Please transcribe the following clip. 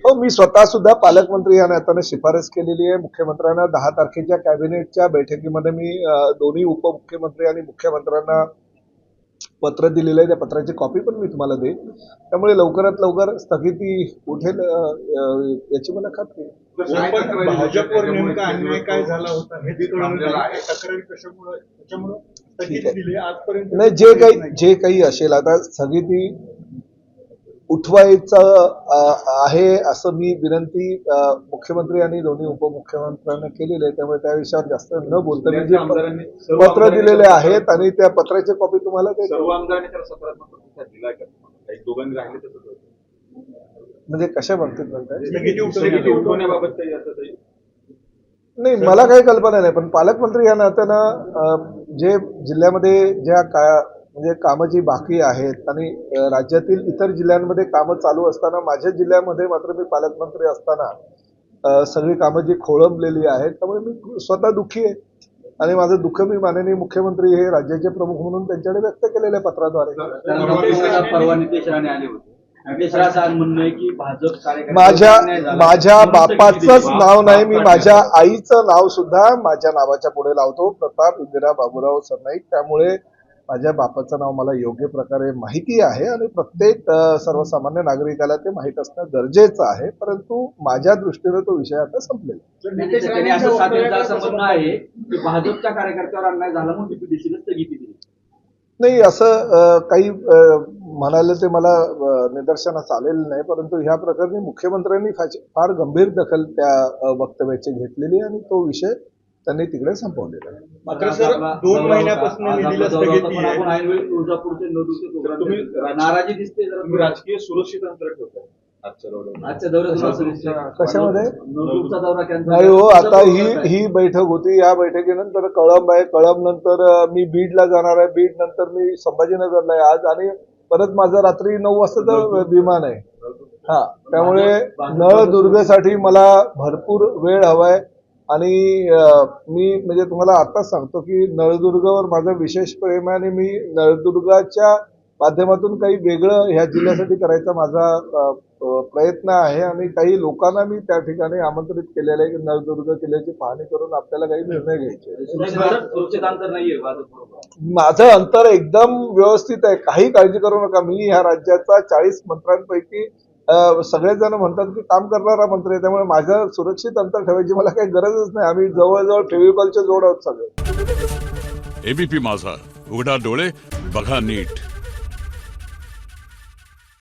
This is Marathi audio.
हो, मी स्वतः सुद्धा पालकमंत्री या नात्याने शिफारस केलेली आहे मुख्यमंत्र्यांना. 10 तारखेच्या कॅबिनेटच्या बैठकीमध्ये मी दोन्ही उपमुख्यमंत्री आणि मुख्यमंत्र्यांना पत्र दिलेलं आहे. त्या पत्राची कॉपी पण मी तुम्हाला देईन. त्यामुळे लवकरात लवकर स्थगिती उठेल याची मला खात्री आहे. भाजपवर नेमका अन्याय काय झाला होता हेच कळलं नाही. तक्रारी कशामुळे त्याच्यामुळे स्थगिती दिली आजपर्यंत नाही, जे काही असेल आता स्थगिती उठवायचं आहे असं मी विनंती मुख्यमंत्री आणि दोन्ही उपमुख्यमंत्र्यांना केलेली आहे. त्यामुळे त्या विषयावर जास्त न बोलता मी जे पत्र दिलेले आहेत आणि त्या पत्राची कॉपी तुम्हाला देतो. सर्व आमदारांनी त्याला सकारात्मक प्रतिसाद दिला का? काही दोघांनी राहिले तसंच म्हणजे कशा बाबतीत म्हणताय? स्थगिती उठवण्याबाबत काही असं काही नाही, मला काही कल्पना नाही. पण पालकमंत्री या नात्यानं जे जिल्ह्यामध्ये ज्या म्हणजे कामं जी बाकी आहेत आणि राज्यातील इतर जिल्ह्यांमध्ये कामं चालू असताना माझ्या जिल्ह्यामध्ये मात्र मी पालकमंत्री असताना सगळी कामं जी खोळंबलेली आहेत, त्यामुळे मी स्वतः दुःखी आहे आणि माझं दुःख मी माननीय मुख्यमंत्री हे राज्याचे प्रमुख म्हणून त्यांच्याकडे व्यक्त केलेल्या पत्राद्वारे. माझ्या बापाचंच नाव नाही, मी माझ्या आईचं नाव सुद्धा माझ्या नावाच्या पुढे लावतो, प्रताप इंदिरा बाबूराव सरनाईक. त्यामुळे माझ्या बापाचं नाव मला योग्य प्रकारे माहिती आहे आणि प्रत्येक सर्वसामान्य नागरिकाला ते माहीत असणं गरजेचं आहे. परंतु माझ्या दृष्टीने तो विषय आता संपलेला आहे की भाजपच्या कार्यकर्त्यावर अन्याय झाला म्हणून डीपीडीसीने स्थगिती दिली. नाही, असं काही म्हणाले ते मला निदर्शनास आलेलं नाही. परंतु ह्या प्रकरणी मुख्यमंत्र्यांनी फार गंभीर दखल त्या वक्तव्याची घेतलेली आणि तो विषय त्यांनी तिकडे संपवलेला आहे. मात्र सर 2 महिन्यापासून निधीला स्थगिती आहे. तुम्ही नाराजी दिसते, राजकीय सुरक्षित अंतर ठेवताय आजच्या दौऱ्यात. कशामध्ये नाही हो, आता ही बैठक होती. या बैठकीनंतर कळंब आहे, कळंब नंतर मी बीडला जाणार आहे, बीड नंतर मी संभाजीनगरला आहे आज आणि परत माझं रात्री 9 वाजता विमान आहे. त्यामुळे नळदुर्गसाठी मला भरपूर वेळ हवाय आणि मी म्हणजे तुम्हाला आताच सांगतो की नळदुर्गवर माझं विशेष प्रेम आहे आणि मी नळदुर्गाच्या माध्यमातून काही वेगळं ह्या जिल्ह्यासाठी करायचा माझा प्रयत्न आहे आणि काही लोकांना मी त्या ठिकाणी आमंत्रित केलेलं आहे की नळदुर्ग किल्ल्याची पाहणी करून आपल्याला काही निर्णय घ्यायचे. माझं अंतर एकदम व्यवस्थित आहे, काही काळजी करू नका. मी ह्या राज्याचा 40 मंत्र्यांपैकी सगळेच जण म्हणतात की काम करणारा मंत्री आहे, त्यामुळे माझं सुरक्षित अंतर ठेवायची मला काही गरजच नाही. आम्ही जवळजवळ फेविकॉलचे जोड आहोत सगळे. एबीपी माझा, उघडा डोळे बघा नीट.